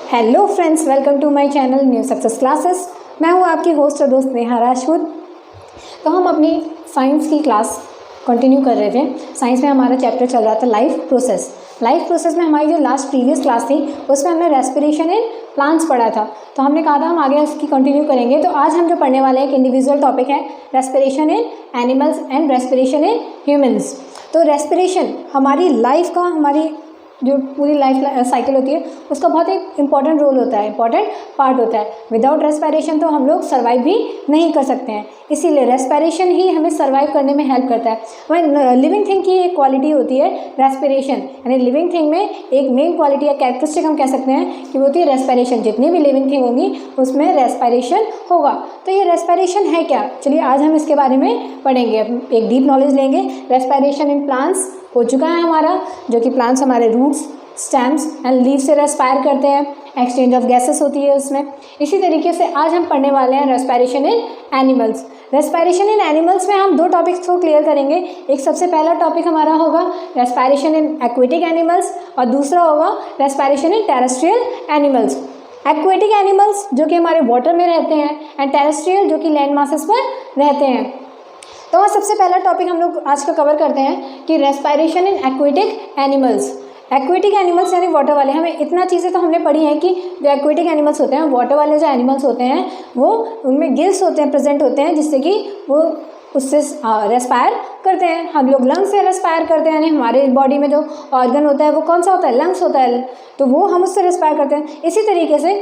Hello friends, welcome to my channel new success classes. मैं हूं आपकी होस्ट और दोस्त नेहा राजपूत। तो हम अपनी साइंस की क्लास कंटिन्यू कर रहे थे। साइंस में हमारा चैप्टर चल रहा था लाइफ प्रोसेस। लाइफ प्रोसेस में हमारी जो लास्ट प्रीवियस क्लास थी उसमें हमने रेस्पिरेशन इन प्लांट्स पढ़ा था। तो हमने कहा था हम आगे इसकी कंटिन्यू करेंगे। तो आज हम जो पढ़ने वाले हैं एक इंडिविजुअल टॉपिक है respiration in animals and respiration in humans. तो रेस्पिरेशन हमारी लाइफ का, हमारी जो पूरी लाइफ साइकिल होती है उसका बहुत एक इंपॉर्टेंट रोल होता है, इंपॉर्टेंट पार्ट होता है। विदाउट रेस्पिरेशन तो हम लोग सर्वाइव भी नहीं कर सकते हैं, इसीलिए रेस्पिरेशन ही हमें सर्वाइव करने में हेल्प करता है। वही लिविंग थिंग की एक क्वालिटी होती है रेस्पिरेशन, यानी लिविंग थिंग में एक मेन क्वालिटी या कैरेक्टरिस्टिक हम कह सकते हैं कि वो होती है रेस्पिरेशन। जितनी भी लिविंग थिंग होंगी उसमें रेस्पिरेशन होगा। तो ये रेस्पिरेशन है क्या, चलिए आज हम इसके बारे में पढ़ेंगे, एक डीप नॉलेज लेंगे। रेस्पिरेशन इन प्लांट्स हो चुका है हमारा, जो कि प्लांट्स हमारे रूट्स, स्टेम्स एंड लीव से रेस्पायर करते हैं, एक्सचेंज ऑफ गैसेस होती है उसमें। इसी तरीके से आज हम पढ़ने वाले हैं respiration in animals. Respiration in animals में हम दो टॉपिक्स को क्लियर करेंगे। एक सबसे पहला टॉपिक हमारा होगा रेस्पिरेशन इन एक्वेटिक एनिमल्स और दूसरा होगा respiration in terrestrial animals. Aquatic animals जो कि हमारे वाटर में रहते हैं एंड टेरेस्ट्रियल जो कि लैंड मासेस पर रहते हैं। तो सबसे पहला टॉपिक हम लोग आज का कवर करते हैं कि respiration in aquatic animals. Aquatic animals यानी वाटर वाले। हमें इतना चीज़ें तो हमने पढ़ी हैं कि जो एक्वेटिक एनिमल्स होते हैं, वाटर वाले जो एनिमल्स होते हैं वो उनमें गिल्स होते हैं, प्रेजेंट होते हैं, जिससे कि वो उससे रेस्पायर करते हैं। हम लोग लंग्स से रेस्पायर करते हैं, यानी हमारे बॉडी में जो ऑर्गन होता है वो कौन सा होता है, लंग्स होता है, तो वो हम उससे रेस्पायर करते हैं। इसी तरीके से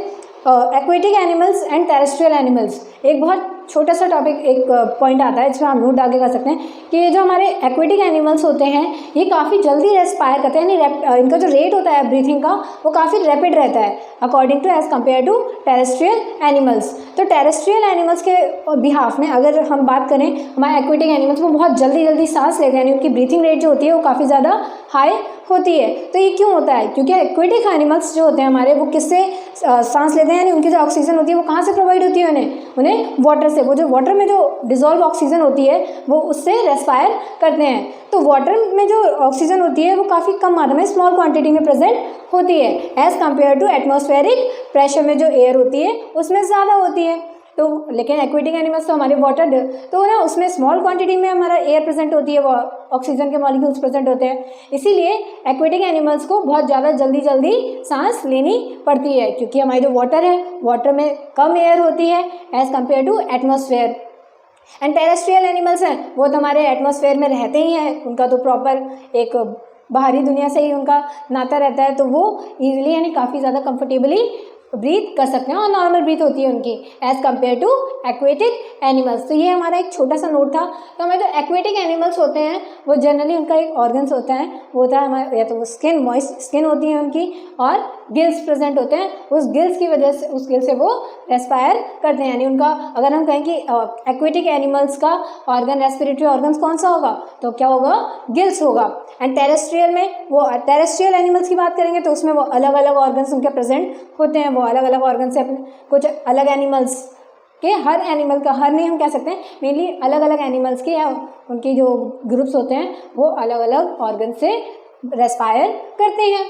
aquatic animals and terrestrial animals, एक बहुत छोटा सा टॉपिक, एक पॉइंट आता है जिसमें हम नोट आगे कर सकते हैं कि ये जो हमारे एक्वेटिक एनिमल्स होते हैं ये काफ़ी जल्दी रेस्पायर करते हैं, यानी इनका जो रेट होता है ब्रीथिंग का वो काफ़ी रैपिड रहता है according to as compare to terrestrial animals. तो टेरेस्ट्रियल एनिमल्स के बिहाफ में अगर हम बात करें, हमारे एक्वेटिक एनिमल्स वो बहुत जल्दी जल्दी सांस लेते हैं, यानी उनकी ब्रीथिंग रेट जो होती है वो काफ़ी ज़्यादा हाई होती है। तो ये क्यों होता है, क्योंकि एक्वेटिक एनिमल्स जो होते हैं हमारे वो किससे सांस लेते हैं, यानी उनकी जो ऑक्सीजन होती है वो कहाँ से प्रोवाइड होती है उन्हें वाटर से। वो जो वाटर में जो डिजॉल्व ऑक्सीजन होती है वो उससे रेस्पायर करते हैं। तो वाटर में जो ऑक्सीजन होती है वो काफ़ी कम मात्रा में, स्मॉल क्वांटिटी में प्रेजेंट होती है as compare to atmospheric pressure में जो एयर होती है उसमें ज़्यादा होती है। तो लेकिन एक्वेटिक एनिमल्स तो हमारे वाटर तो ना उसमें स्मॉल क्वांटिटी में हमारा एयर प्रेजेंट होती है, वो ऑक्सीजन के मॉलिक्यूल्स प्रेजेंट होते हैं। इसीलिए एक्वेटिक एनिमल्स को बहुत ज़्यादा जल्दी जल्दी सांस लेनी पड़ती है, क्योंकि हमारी जो वाटर है वाटर में कम एयर होती है as compare to atmosphere. And terrestrial animals हैं वो तो हमारे एटमॉस्फेयर में रहते ही हैं, उनका तो प्रॉपर एक बाहरी दुनिया से ही उनका नाता रहता है, तो वो ईजिली यानी काफ़ी ज़्यादा कंफर्टेबली ब्रीथ कर सकते हैं और नॉर्मल ब्रीथ होती है उनकी as compare to aquatic animals. तो ये हमारा एक छोटा सा नोट था। तो हमारे जो एक्वेटिक एनिमल्स होते हैं वो जनरली उनका एक ऑर्गन्स होता है, वो होता है हमारे या तो वो स्किन, मॉइस्ट स्किन होती है उनकी, और गिल्स प्रेजेंट होते हैं। उस गिल्स की वजह से, उस गिल से वो रेस्पायर करते हैं, यानी उनका अगर हम कहें कि एक्वेटिक एनिमल्स का ऑर्गन, रेस्पिरेटरी ऑर्गन्स कौन सा होगा, तो क्या होगा, गिल्स होगा। एंड टेरेस्ट्रियल में, वो टेरेस्ट्रियल एनिमल्स की बात करेंगे तो उसमें वो अलग अलग ऑर्गन्स उनके प्रेजेंट होते हैं, वो अलग अलग ऑर्गन से अपने कुछ अलग एनिमल्स के, हर एनिमल का, हर नहीं हम कह सकते हैं, मेनली अलग अलग एनिमल्स के या उनकी जो ग्रुप्स होते हैं वो अलग अलग ऑर्गन से रेस्पायर करते हैं।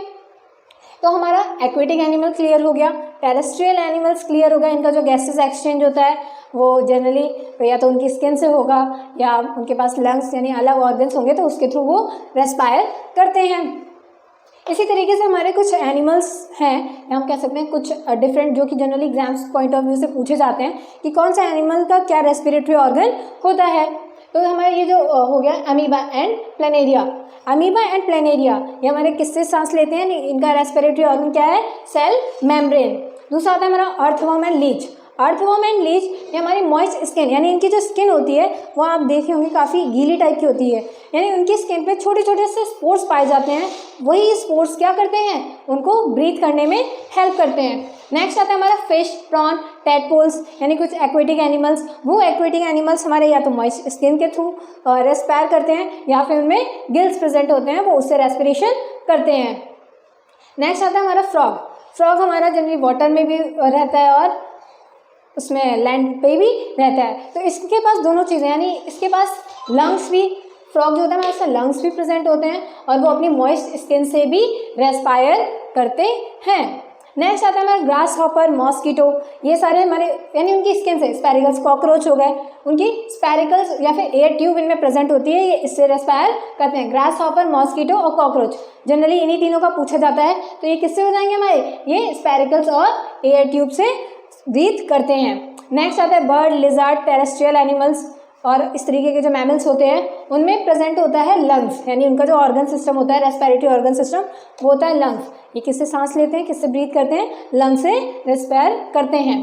तो हमारा एक्वेटिक एनिमल क्लियर हो गया, टेरेस्ट्रियल एनिमल्स क्लियर हो गया। इनका जो गैसेस एक्सचेंज होता है वो जनरली या तो उनकी स्किन से होगा या उनके पास लंग्स यानी अलग ऑर्गन्स होंगे तो उसके थ्रू वो रेस्पायर करते हैं। इसी तरीके से हमारे कुछ एनिमल्स हैं, या हम कह सकते हैं कुछ डिफरेंट, जो कि generally exams point of view से पूछे जाते हैं कि कौन सा एनिमल का क्या रेस्पिरेटरी ऑर्गन होता है। तो हमारा ये जो हो गया amoeba and planaria. Amoeba and planaria ये हमारे किससे सांस लेते हैं, इनका रेस्पिरेटरी ऑर्गन क्या है, सेल मेम्ब्रेन। दूसरा आता है हमारा earthworm and Leach. Earthworm and Leach ये हमारी मॉइस्ट स्किन, यानी इनकी जो स्किन होती है वो आप देखे होंगे काफ़ी गीली टाइप की होती है, यानी उनकी स्किन पे छोटे छोटे से स्पोर्स पाए जाते हैं। वही स्पोर्स क्या करते हैं, उनको ब्रीथ करने में हेल्प करते हैं। नेक्स्ट आता है हमारा फिश, प्रॉन, टैडपोल्स, यानी कुछ एक्वेटिक एनिमल्स। वो एक्वेटिक एनिमल्स हमारे या तो मॉइस्ट स्किन के थ्रू रेस्पायर करते हैं या फिर उनमें गिल्स प्रेजेंट होते हैं, वो उससे रेस्पिरेशन करते हैं। नेक्स्ट आता है हमारा फ्रॉग। फ्रॉग हमारा जनरली वाटर में भी रहता है और उसमें लैंड पे भी रहता है। तो इसके पास दोनों चीज़ें, यानी इसके पास लंग्स भी, फ्रॉग जो होता है उसमें लंग्स भी प्रेजेंट होते हैं और वो अपनी मॉइस्ट स्किन से भी रेस्पायर करते हैं। नेक्स्ट आता है हमारा ग्रास हॉपर, मॉस्किटो, ये सारे हमारे यानी उनकी स्किन से स्पैरिकल्स, कॉकरोच हो गए, उनकी स्पैरिकल्स या फिर एयर ट्यूब इनमें प्रेजेंट होती है, ये इससे रेस्पायर करते हैं। ग्रास हॉपर, मॉस्किटो और कॉकरोच जनरली इन्हीं तीनों का पूछा जाता है। तो ये किससे हो जाएंगे हमारे, ये स्पैरिकल्स और एयर ट्यूब से ब्रीथ करते हैं। नेक्स्ट आता है बर्ड, लिजर्ड, टेरेस्ट्रियल एनिमल्स और इस तरीके के जो मैमल्स होते हैं उनमें प्रेजेंट होता है लंग्स, यानी उनका जो ऑर्गन सिस्टम होता है, रेस्पिरेटरी ऑर्गन सिस्टम, वो होता है लंग्स। ये किससे सांस लेते हैं, किससे ब्रीथ करते हैं, लंग्स से रेस्पायर करते हैं।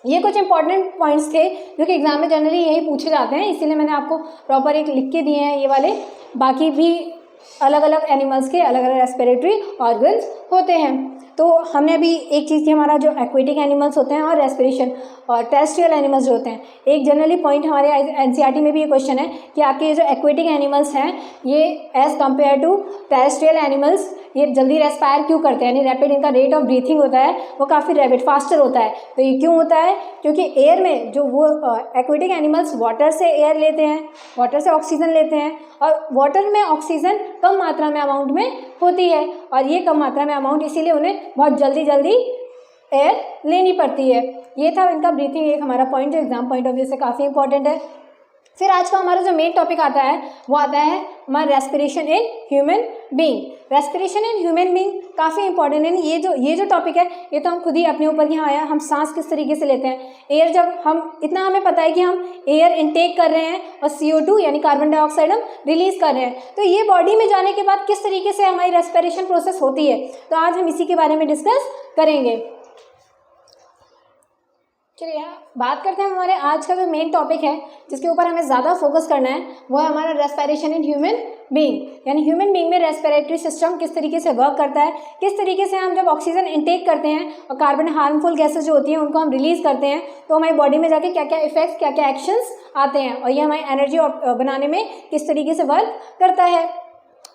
ये कुछ इंपॉर्टेंट पॉइंट्स थे जो कि एग्जाम में जनरली यही पूछे जाते हैं, इसीलिए मैंने आपको प्रॉपर एक लिख के दिए हैं ये वाले। बाकी भी अलग अलग एनिमल्स के अलग अलग रेस्पिरेटरी ऑर्गन्स होते हैं। तो हमने अभी एक चीज़ की, हमारा जो एक्वेटिक एनिमल्स होते हैं और रेस्पिरेशन और टेरेस्ट्रियल एनिमल्स जो होते हैं, एक जनरली पॉइंट हमारे एनसीईआरटी में भी ये क्वेश्चन है कि आपके ये जो एक्वेटिक एनिमल्स हैं ये as compare to terrestrial animals ये जल्दी रेस्पायर क्यों करते हैं, यानी रैपिड इनका रेट ऑफ ब्रीथिंग होता है वो काफ़ी रैपिड, फास्टर होता है। तो ये क्यों होता है, क्योंकि एयर में जो वो एक्वेटिक एनिमल्स वाटर से एयर लेते हैं, वाटर से ऑक्सीजन लेते हैं, और वाटर में ऑक्सीजन कम मात्रा में अमाउंट में होती है, और ये कम मात्रा में अमाउंट इसीलिए उन्हें बहुत जल्दी जल्दी एयर लेनी पड़ती है। ये था इनका ब्रीथिंग एक हमारा पॉइंट जो एग्जाम पॉइंट ऑफ व्यू से काफ़ी इंपॉर्टेंट है। फिर आज का हमारा जो मेन टॉपिक आता है वो आता है हमारा respiration in human being. Respiration in human being काफ़ी इंपॉर्टेंट है। ये जो टॉपिक है ये तो हम खुद ही अपने ऊपर यहाँ आया, हम सांस किस तरीके से लेते हैं, एयर जब हम इतना हमें पता है कि हम एयर इनटेक कर रहे हैं और CO2 यानी कार्बन डाइऑक्साइड हम रिलीज कर रहे हैं, तो ये बॉडी में जाने के बाद किस तरीके से हमारी रेस्पिरेशन प्रोसेस होती है, तो आज हम इसी के बारे में डिस्कस करेंगे। चलिए बात करते हैं हमारे आज का जो मेन टॉपिक है जिसके ऊपर हमें ज़्यादा फोकस करना है वो है हमारा रेस्पिरेशन इन ह्यूमन बीइंग, यानी ह्यूमन बीइंग में रेस्पिरेटरी सिस्टम किस तरीके से वर्क करता है, किस तरीके से हम जब ऑक्सीजन इनटेक करते हैं और कार्बन हार्मफुल गैसेज जो होती हैं उनको हम रिलीज करते हैं तो हमारी बॉडी में जाके क्या क्या इफेक्ट्स, क्या क्या एक्शंस आते हैं, और ये हमारी एनर्जी बनाने में किस तरीके से वर्क करता है।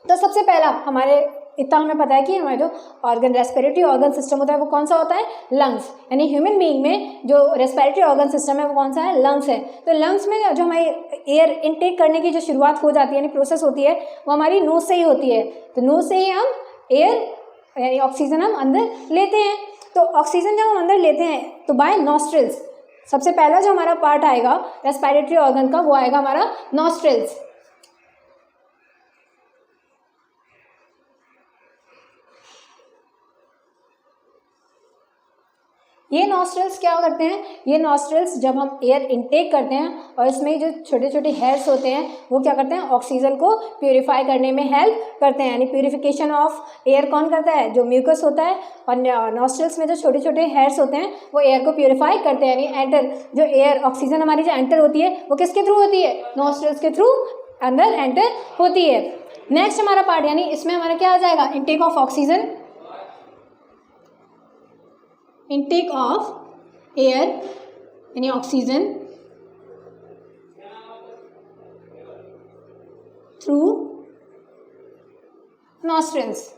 तो सबसे पहला हमारे इतना हमें पता है कि हमारे जो ऑर्गन, रेस्पिरेटरी ऑर्गन सिस्टम होता है वो कौन सा होता है, लंग्स, यानी ह्यूमन बीइंग में जो रेस्पिरेटरी ऑर्गन सिस्टम है वो कौन सा है, लंग्स है। तो लंग्स में जो हमारी एयर इनटेक करने की जो शुरुआत हो जाती है यानी प्रोसेस होती है वो हमारी नोज से ही होती है। तो नोज से ही हम एयर यानी ऑक्सीजन हम अंदर लेते हैं। तो ऑक्सीजन जब हम अंदर लेते हैं तो बाय नॉस्ट्रिल्स, सबसे पहला जो हमारा पार्ट आएगा रेस्पिरेटरी ऑर्गन का वो आएगा हमारा नॉस्ट्रिल्स। ये नॉस्ट्रल्स क्या करते हैं, ये नॉस्ट्रल्स जब हम एयर इनटेक करते हैं और इसमें जो छोटे छोटे हेयर्स होते हैं वो क्या करते हैं, ऑक्सीजन को प्यूरिफाई करने में हेल्प करते हैं, यानी प्यूरिफिकेशन ऑफ एयर कौन करता है, जो म्यूकस होता है, और नॉस्ट्रल्स में जो छोटे छोटे हेयर्स होते हैं वो एयर को प्यूरिफाई करते हैं, यानी एंटर जो एयर ऑक्सीजन हमारी जो एंटर होती है वो किसके थ्रू होती है, नॉस्ट्रल्स के थ्रू अंदर एंटर होती है। नेक्स्ट हमारा पार्ट यानी इसमें हमारा क्या आ जाएगा, intake of oxygen, intake of air यानी ऑक्सीजन थ्रू नॉस्ट्रल्स,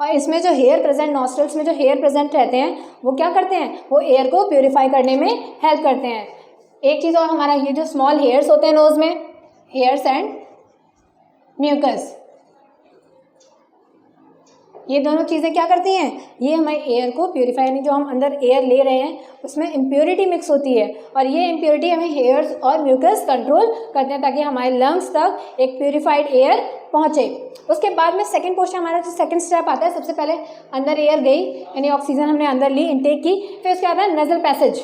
और इसमें जो हेयर प्रेजेंट, नॉस्ट्रल्स में जो हेयर प्रेजेंट रहते हैं वो क्या करते हैं, वो एयर को प्यूरिफाई करने में हेल्प करते हैं। एक चीज़ और, हमारा ये जो स्मॉल हेयर्स होते हैं नोज में, हेयर्स एंड म्यूकस, ये दोनों चीज़ें क्या करती हैं, ये हमारे एयर को प्यूरिफाई, यानी जो हम अंदर एयर ले रहे हैं उसमें इम्प्योरिटी मिक्स होती है और ये इम्प्योरिटी हमें हेयर्स और म्यूकस कंट्रोल करते हैं ताकि हमारे लंग्स तक एक प्यूरिफाइड एयर पहुँचे। उसके बाद में सेकंड पोर्शन हमारा जो सेकंड स्टेप आता है, सबसे पहले अंदर एयर गई यानी ऑक्सीजन हमने अंदर ली, इनटेक की, फिर उसके आता है nasal passage.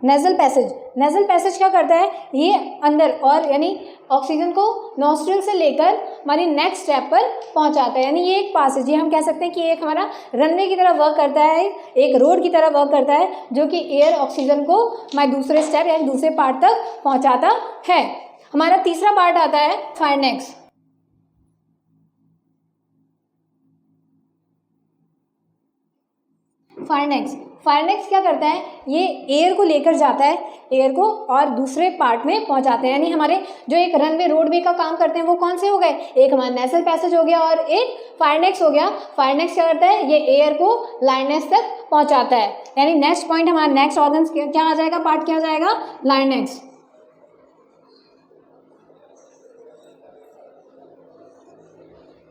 Nasal passage, nasal passage क्या करता है, ये अंदर और यानी ऑक्सीजन को नॉस्ट्रिल से लेकर हमारी नेक्स्ट स्टेप पर पहुंचाता है, यानी ये एक पासेज, ये हम कह सकते हैं कि एक हमारा रनवे की तरह वर्क करता है, एक रोड की तरह वर्क करता है जो कि एयर ऑक्सीजन को हमारे दूसरे स्टेप यानी दूसरे पार्ट तक पहुंचाता है। हमारा तीसरा पार्ट आता है फायरनेक्स। फायरनेक्स, फायरनेक्स क्या करता है, ये एयर को लेकर जाता है, एयर को और दूसरे पार्ट में पहुंचाते हैं। यानी हमारे जो एक रनवे रोडवे का काम करते हैं वो कौन से हो गए, एक हमारा नेसल पैसेज हो गया और एक फायरनेक्स हो गया। फायरनेक्स क्या करता है, ये एयर को लाइनेक्स तक पहुंचाता है। यानी नेक्स्ट पॉइंट हमारा नेक्स्ट ऑर्गन क्या आ जाएगा, पार्ट क्या आ जाएगा, लाइनेक्स।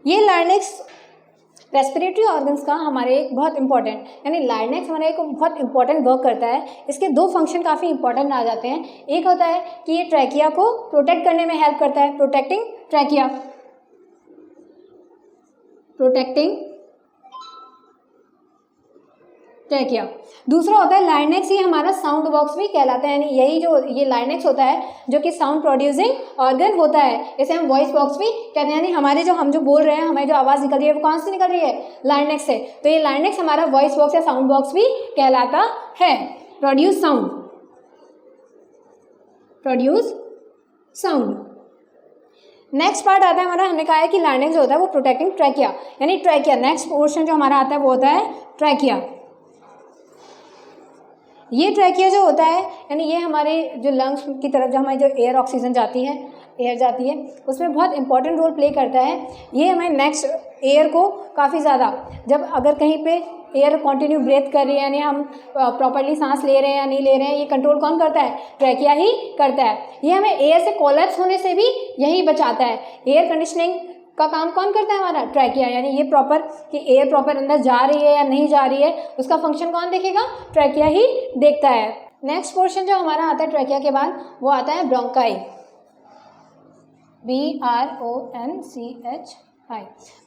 ये लाइनेक्स रेस्पिरेटरी ऑर्गन्स का हमारे एक बहुत इंपॉर्टेंट, यानी लाइनेक्स हमारा एक बहुत इंपॉर्टेंट वर्क करता है। इसके दो फंक्शन काफ़ी इंपॉर्टेंट आ जाते हैं। एक होता है कि ये ट्रैकिया को प्रोटेक्ट करने में हेल्प करता है, प्रोटेक्टिंग ट्रैकिया, प्रोटेक्टिंग ट्रैकिया। दूसरा होता है लाइनेक्स, ये हमारा साउंड बॉक्स भी कहलाता है। यानी यही जो ये लाइनेक्स होता है जो कि साउंड प्रोड्यूसिंग ऑर्गन होता है, इसे हम वॉइस बॉक्स भी कहते हैं। यानी हमारे जो हम जो बोल रहे हैं, हमारी जो आवाज़ निकल रही है वो कौन सी निकल रही है, लाइनेक्स से। तो ये लाइनेक्स हमारा वॉइस बॉक्स या साउंड बॉक्स भी कहलाता है। Produce sound, produce sound. Next part आता है हमारा, हमने कहा है कि लाइनेक्स जो होता है वो प्रोटेक्टिंग ट्रैकिया, यानी ट्रैकिया। नेक्स्ट पोर्शन जो हमारा आता है वो होता है ट्रैकिया। ये ट्रैकिया जो होता है, यानी ये हमारे जो लंग्स की तरफ जो हमारी जो एयर ऑक्सीजन जाती है, एयर जाती है, उसमें बहुत इंपॉर्टेंट रोल प्ले करता है। ये हमारे नेक्स्ट एयर को काफ़ी ज़्यादा, जब अगर कहीं पे एयर कंटिन्यू ब्रेथ कर रही है, यानी हम प्रॉपर्ली सांस ले रहे हैं या नहीं ले रहे हैं, ये कंट्रोल कौन करता है, ट्रैकिया ही करता है। ये हमें एयर से कोलैप्स होने से भी यही बचाता है। एयर कंडीशनिंग का काम कौन करता है, हमारा ट्रैकिया। यानी ये प्रॉपर कि एयर प्रॉपर अंदर जा रही है या नहीं जा रही है, उसका फंक्शन कौन देखेगा, ट्रैकिया ही देखता है। नेक्स्ट पोर्शन जो हमारा आता है ट्रैकिया के बाद वो आता है ब्रोंकाई, BRONCHI,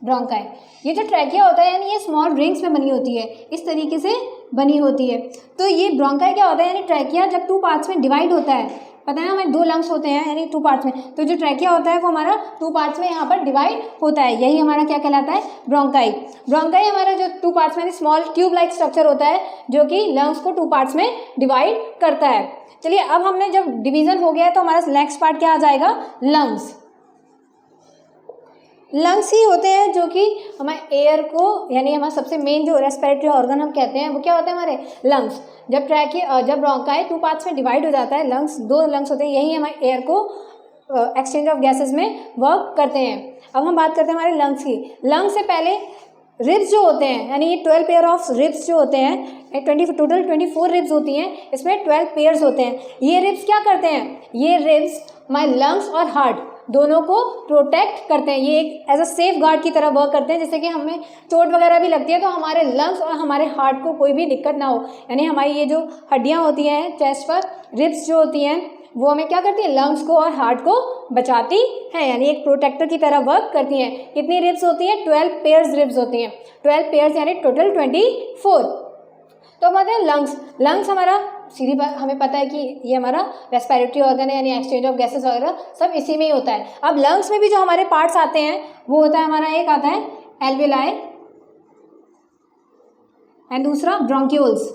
ब्रोंकाई। ये जो ट्रैकिया होता है, यानी ये स्मॉल रिंग्स में बनी होती है, इस तरीके से बनी होती है। तो ये ब्रोंकाई क्या होता है, यानी ट्रैकिया जब 2 पार्ट्स में डिवाइड होता है, पता है हमें 2 लंग्स होते हैं यानी 2 पार्ट्स में, तो जो ट्रैकिया होता है वो हमारा 2 पार्ट्स में यहाँ पर डिवाइड होता है। यही हमारा क्या कहलाता है, ब्रोंकाई। ब्रोंकाई हमारा जो 2 पार्ट्स में स्मॉल ट्यूब लाइक स्ट्रक्चर होता है जो कि लंग्स को 2 पार्ट्स में डिवाइड करता है। चलिए अब हमने जब डिवीजन हो गया है तो हमारा नेक्स्ट पार्ट क्या आ जाएगा, लंग्स। लंग्स ही होते हैं जो कि हमारे एयर को, यानी हमारा सबसे मेन जो रेस्पिरेटरी ऑर्गन हम कहते हैं वो क्या होता है, हमारे लंग्स। जब ब्रोंकाई 2 पार्ट्स में डिवाइड हो जाता है, लंग्स 2 लंग्स होते हैं, यही हमारे एयर को एक्सचेंज ऑफ गैसेस में वर्क करते हैं। अब हम बात करते हैं हमारे लंग्स की। लंग्स से पहले रिब्स जो होते हैं, यानी ये 12 पेयर ऑफ रिब्स जो होते हैं, टोटल 24 रिब्स होती हैं, इसमें 12 पेयर्स होते हैं। ये रिब्स क्या करते हैं, ये रिब्स हमारे लंग्स और हार्ट दोनों को प्रोटेक्ट करते हैं। ये एक एज अ सेफ गार्ड की तरह वर्क करते हैं, जैसे कि हमें चोट वगैरह भी लगती है तो हमारे लंग्स और हमारे हार्ट को कोई भी दिक्कत ना हो। यानी हमारी ये जो हड्डियाँ होती हैं चेस्ट पर, रिब्स जो होती हैं, वो हमें क्या करती है, लंग्स को और हार्ट को बचाती हैं, यानी एक प्रोटेक्टर की तरह वर्क करती हैं। कितनी रिब्स होती हैं, 12 पेयर्स रिब्स होती हैं, 12 पेयर्स यानी टोटल 24। तो हम आते हैं लंग्स। लंग्स हमारा सीधी बात हमें पता है कि ये हमारा रेस्पिरेटरी ऑर्गन है, यानी एक्सचेंज ऑफ गैसेस वगैरह सब इसी में ही होता है। अब लंग्स में भी जो हमारे पार्ट्स आते हैं वो होता है हमारा, एक आता है एल्विलाई एंड दूसरा ब्रोंक्यूल्स।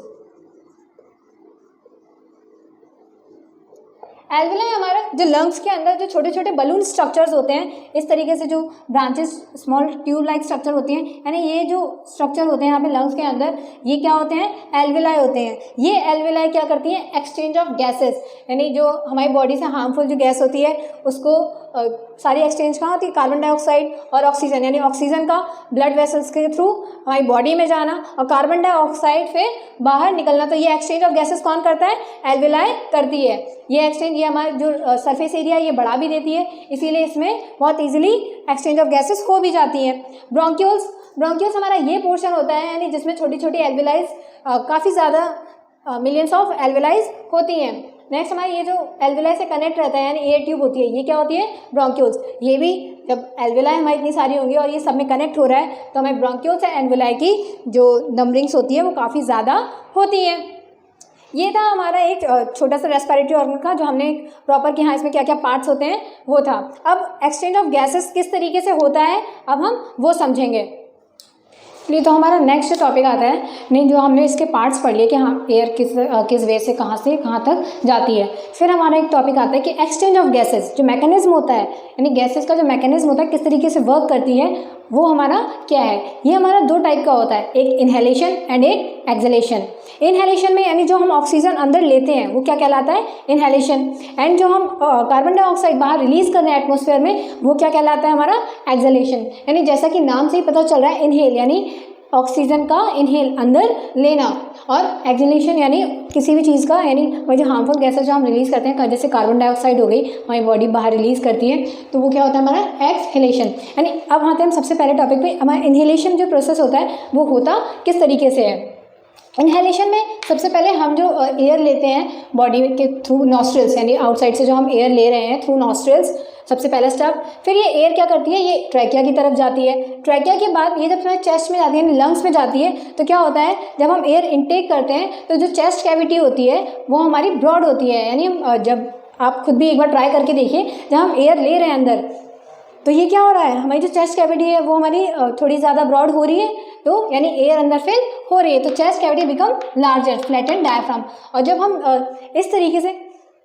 एल्विलाई हमारा जो लंग्स के अंदर जो छोटे छोटे बलून स्ट्रक्चर्स होते हैं, इस तरीके से जो branches small tube like structure होती हैं, यानी ये जो स्ट्रक्चर होते हैं यहाँ पे लंग्स के अंदर, ये क्या होते हैं, एल्विलाई होते हैं। ये एल्विलाई क्या करती हैं, एक्सचेंज ऑफ गैसेस, यानी जो हमारी बॉडी से हार्मफुल जो गैस होती है उसको सारी एक्सचेंज कहाँ होती है, कार्बन डाइऑक्साइड और ऑक्सीजन, यानी ऑक्सीजन का ब्लड वेसल्स के थ्रू हमारी बॉडी में जाना और कार्बन डाइऑक्साइड फिर बाहर निकलना। तो ये एक्सचेंज ऑफ गैसेस कौन करता है, एल्विलाई करती है। ये एक्सचेंज, ये हमारा जो सरफेस एरिया ये बढ़ा भी देती है, इसीलिए इसमें बहुत इजीली एक्सचेंज ऑफ गैसेस हो भी जाती हैं। ब्रोंक्यूल्स, ब्रोंक्यूल्स हमारा ये पोर्शन होता है, यानी जिसमें छोटी छोटी एल्विलाइज, काफ़ी ज़्यादा मिलियंस ऑफ एल्विलाइज होती हैं। नेक्स्ट हमारा ये जो एल्विलाई से कनेक्ट रहता है, यानी एयर ट्यूब होती है, ये क्या होती है, ब्रोंक्यूल्स। ये भी जब एल्विलाई हमारी इतनी सारी होंगी और ये सब में कनेक्ट हो रहा है तो हमें ब्रोंक्यूल्स एंड एल्विलाई की जो नंबरिंग्स होती है वो काफ़ी ज़्यादा होती हैं। ये था हमारा एक छोटा सा रेस्पिरेटरी ऑर्गन का, जो हमने प्रॉपर कि हाँ इसमें क्या क्या पार्ट्स होते हैं वो था। अब एक्सचेंज ऑफ गैसेस किस तरीके से होता है अब हम वो समझेंगे। चलिए, तो हमारा नेक्स्ट टॉपिक आता है, नहीं जो हमने इसके पार्ट्स पढ़ लिए कि हाँ एयर किस वे से कहाँ तक जाती है। फिर हमारा एक टॉपिक आता है कि एक्सचेंज ऑफ गैसेस, जो मैकेनिज्म होता है, यानी गैसेस का जो मैकेनिज्म होता है किस तरीके से वर्क करती है, वो हमारा क्या है। ये हमारा दो टाइप का होता है, एक इनहेलेशन एंड एक एक्सहेलेशन। इनहेलेशन में यानी जो हम ऑक्सीजन अंदर लेते हैं वो क्या कहलाता है, इनहेलेशन। एंड जो हम कार्बन डाइऑक्साइड बाहर रिलीज कर रहे हैं एटमॉस्फेयर में, वो क्या कहलाता है, हमारा एक्सहेलेशन। यानी जैसा कि नाम से ही पता चल रहा है, इनहेल यानी ऑक्सीजन का इनहेल अंदर लेना, और एक्सहेलेशन यानी किसी भी चीज़ का, यानी वही जो हार्मफुल गैसेस जो हम रिलीज़ करते हैं, जैसे कार्बन डाइऑक्साइड हो गई हमारी बॉडी बाहर रिलीज़ करती है, तो वो क्या होता है, हमारा एक्सहेलेशन। यानी अब आते हैं हम सबसे पहले टॉपिक पे। हमारा इनहेलेशन जो प्रोसेस होता है वो होता किस तरीके से है। इनहेलेशन में सबसे पहले हम जो एयर लेते हैं बॉडी के थ्रू नॉस्ट्रिल्स, यानी आउटसाइड से जो हम एयर ले रहे हैं थ्रू नॉस्ट्रिल्स, सबसे पहला स्टेप। फिर ये एयर क्या करती है, ये ट्रैकिया की तरफ जाती है। ट्रैकिया के बाद ये जब हमारे चेस्ट में जाती है, लंग्स में जाती है, तो क्या होता है, जब हम एयर इनटेक करते हैं तो जो चेस्ट कैविटी होती है वो हमारी ब्रॉड होती है। यानी जब आप खुद भी एक बार ट्राई करके देखिए, जब हम एयर ले रहे हैं अंदर, तो ये क्या हो रहा है, हमारी जो चेस्ट कैविटी है वो हमारी थोड़ी ज़्यादा ब्रॉड हो रही है, तो यानी एयर अंदर फिल हो रही है, तो chest cavity become larger, flatten diaphragm. और जब हम इस तरीके से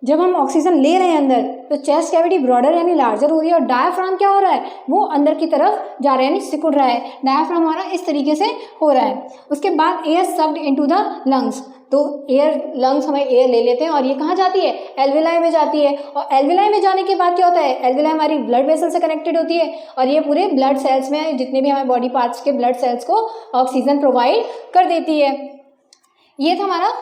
जब हम ऑक्सीजन ले रहे हैं अंदर, तो चेस्ट कैविटी ब्रॉडर यानी लार्जर हो रही है, और डायफ्राम क्या हो रहा है, वो अंदर की तरफ जा रहा है, यानी सिकुड़ रहा है। डायफ्राम हमारा इस तरीके से हो रहा है। उसके बाद air sucked into the lungs, तो एयर लंग्स हमें एयर ले लेते हैं और ये कहाँ जाती है, एल्विलाई में जाती है। और एल्विलाई में जाने के बाद क्या होता है, एल्विलाई हमारी ब्लड वेसल से कनेक्टेड होती है, और ये पूरे ब्लड सेल्स में जितने भी हमारे बॉडी पार्ट्स के ब्लड सेल्स को ऑक्सीजन प्रोवाइड कर देती है। ये था हमारा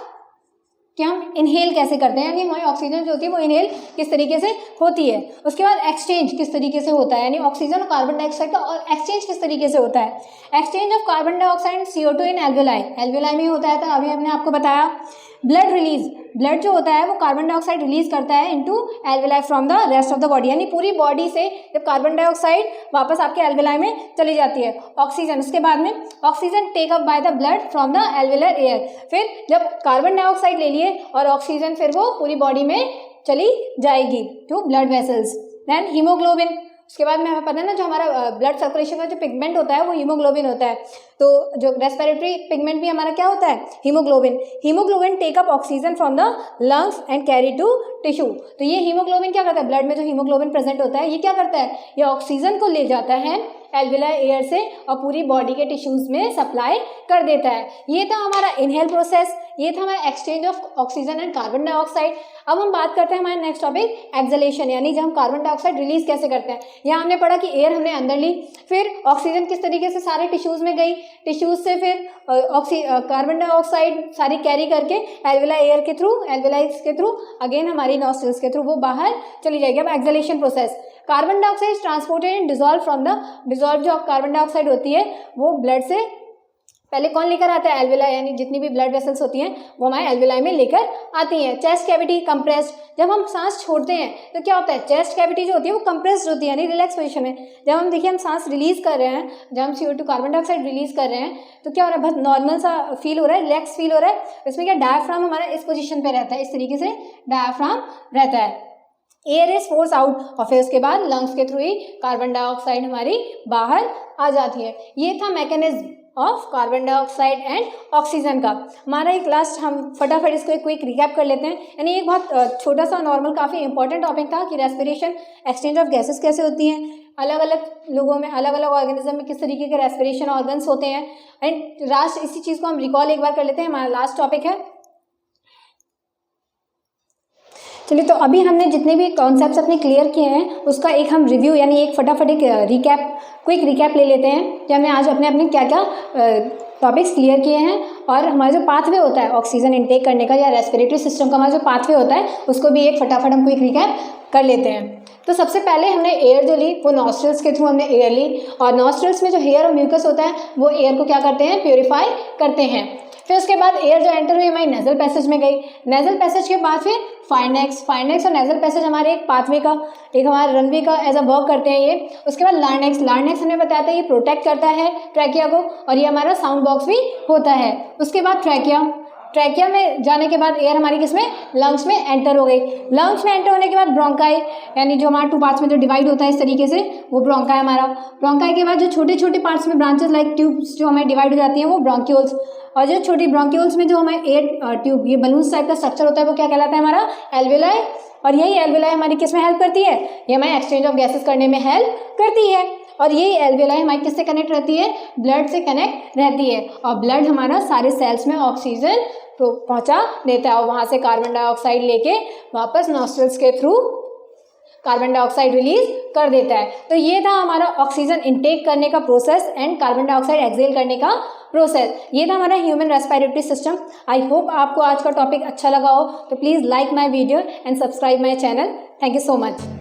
कि हम इनहेल कैसे करते हैं, यानी हमारी ऑक्सीजन जो होती है वो इनहेल किस तरीके से होती है। उसके बाद एक्सचेंज किस तरीके से होता है, यानी ऑक्सीजन और कार्बन डाइऑक्साइड का और एक्सचेंज किस तरीके से होता है। Exchange of carbon dioxide and CO2 in alveoli, alveoli में होता है, तो अभी हमने आपको बताया। ब्लड रिलीज, ब्लड जो होता है वो कार्बन डाइऑक्साइड रिलीज करता है into alveoli from the rest of the body, यानी पूरी बॉडी से जब कार्बन डाइऑक्साइड वापस आपके एल्विलाई में चली जाती है। ऑक्सीजन, उसके बाद में oxygen take up by the blood from the alveolar air. फिर जब कार्बन डाइऑक्साइड ले लिए और ऑक्सीजन, फिर वो पूरी बॉडी में चली जाएगी to blood vessels. Then haemoglobin, उसके बाद में हमें पता है ना, जो हमारा ब्लड सर्कुलेशन का जो पिगमेंट होता है वो हीमोग्लोबिन होता है, तो जो रेस्पिरेटरी पिगमेंट भी हमारा क्या होता है, haemoglobin. Haemoglobin take up oxygen from the lungs and carry to tissue, तो ये हीमोग्लोबिन क्या करता है, ब्लड में जो हीमोग्लोबिन प्रेजेंट होता है ये क्या करता है, ये ऑक्सीजन को ले जाता है एल्विलर एयर से और पूरी बॉडी के टिश्यूज में सप्लाई कर देता है। ये था हमारा इनहेल प्रोसेस, ये था हमारा exchange of oxygen and carbon dioxide. अब हम बात करते हैं हमारे नेक्स्ट टॉपिक एक्सहेलेशन, यानी जब हम कार्बन डाइऑक्साइड रिलीज कैसे करते हैं। यहाँ हमने पढ़ा कि एयर हमने अंदर ली, फिर ऑक्सीजन किस तरीके से सारे टिश्यूज में गई, टिश्यूज से फिर कार्बन डाइऑक्साइड सारी कैरी करके एल्विलाई एयर के थ्रू, एल्विलाइज के थ्रू, अगेन हमारी नॉस्ट्रिल्स के थ्रू वो बाहर चली जाएगी। अब exhalation process, carbon dioxide is transported and dissolve from the, dissolve जो कार्बन डाइऑक्साइड होती है वो ब्लड से पहले कौन लेकर आता है, एल्विलाई, यानी जितनी भी ब्लड वेसल्स होती हैं वो हमारे एल्विलाई में लेकर आती हैं। चेस्ट कैविटी कंप्रेस्ड, जब हम सांस छोड़ते हैं तो क्या होता है, चेस्ट कैविटी जो होती है वो कंप्रेस्ड होती है, यानी रिलैक्स पोजीशन में। जब हम देखिए हम सांस रिलीज कर रहे हैं, जब हम CO2 कार्बन डाइऑक्साइड रिलीज कर रहे हैं, तो क्या हो रहा है, बहुत नॉर्मल सा फील हो रहा है, रिलैक्स फील हो रहा है। इसमें क्या डायफ्राम हमारा इस पोजीशन पे रहता है, इस तरीके से डायफ्राम रहता है। एयर इज फोर्स आउट, और फिर उसके बाद लंग्स के थ्रू ही कार्बन डाइऑक्साइड हमारी बाहर आ जाती है। ये था mechanism of carbon dioxide and oxygen का। हमारा एक लास्ट, हम फटाफट इसको एक क्विक रिकैप कर लेते हैं। यानी एक बहुत छोटा सा नॉर्मल काफ़ी इंपॉर्टेंट टॉपिक था कि रेस्पिरेशन, एक्सचेंज ऑफ गैसेस कैसे होती हैं, अलग अलग लोगों में, अलग अलग ऑर्गेनिज्म में किस तरीके के रेस्पिरेशन ऑर्गन्स होते हैं। एंड लास्ट इसी चीज़ को हम रिकॉल एक बार कर लेते हैं, हमारा लास्ट टॉपिक है। चलिए, तो अभी हमने जितने भी कॉन्सेप्ट्स अपने क्लियर किए हैं उसका एक हम रिव्यू, यानी एक फटाफट एक रिकैप, क्विक रिकैप ले लेते हैं कि हमने आज अपने अपने क्या क्या टॉपिक्स क्लियर किए हैं, और हमारा जो पाथवे होता है ऑक्सीजन इनटेक करने का या रेस्पिरेटरी सिस्टम का हमारा जो पाथवे होता है उसको भी एक फटाफट हम क्विक रिकैप कर लेते हैं। तो सबसे पहले हमने एयर जो ली वो नॉस्ट्रल्स के थ्रू हमने एयर ली, और नॉस्ट्रल्स में जो हेयर और म्यूकस होता है वो एयर को क्या करते हैं, प्योरीफाई करते हैं। फिर उसके बाद एयर जो एंटर हुई हमारी नेजल पैसेज में गई, नेजल पैसेज के बाद फिर फाइनेक्स और नेजल पैसेज हमारे एक पाथवे का, एक हमारे रनवे का एज अ वर्क करते हैं ये। उसके बाद लार्नेक्स हमें बताया था ये प्रोटेक्ट करता है ट्रैकिया को, और ये हमारा साउंड बॉक्स भी होता है। उसके बाद ट्रैकिया ट्रैकिया में जाने के बाद एयर हमारी किसमें, लंग्स में एंटर हो गई। लंग्स में एंटर होने के बाद ब्रोंकाई, यानी जो हमारा 2 पार्ट्स में जो डिवाइड होता है इस तरीके से, वो ब्रोंकाई हमारा। ब्रोंकाई के बाद जो छोटे छोटे पार्ट्स में ब्रांचेस लाइक ट्यूब्स जो हमें डिवाइड हो जाती हैं वो ब्रोंक्यूल्स। और जो छोटी ब्रोंक्यूल्स में जो हमारे एयर ट्यूब, ये बलून्स टाइप का स्ट्रक्चर होता है, वो क्या कहलाता है हमारा, एल्वेलाई। और यही एल्वेलाई हमारी किस में हेल्प करती है, ये हमें एक्सचेंज ऑफ गैसेस करने में हेल्प करती है। और यही एल्वेलाई हमारी किससे कनेक्ट रहती है, ब्लड से कनेक्ट रहती है। और ब्लड हमारा सारे सेल्स में ऑक्सीजन पहुंचा देता है और वहाँ से कार्बन डाइऑक्साइड लेके वापस नॉस्ट्रल्स के थ्रू कार्बन डाइऑक्साइड रिलीज कर देता है। तो ये था हमारा ऑक्सीजन इनटेक करने का process and carbon dioxide exhale करने का प्रोसेस। ये था हमारा human respiratory system. I hope आपको आज का टॉपिक अच्छा लगा हो, तो please like my video and subscribe my channel. Thank you so much.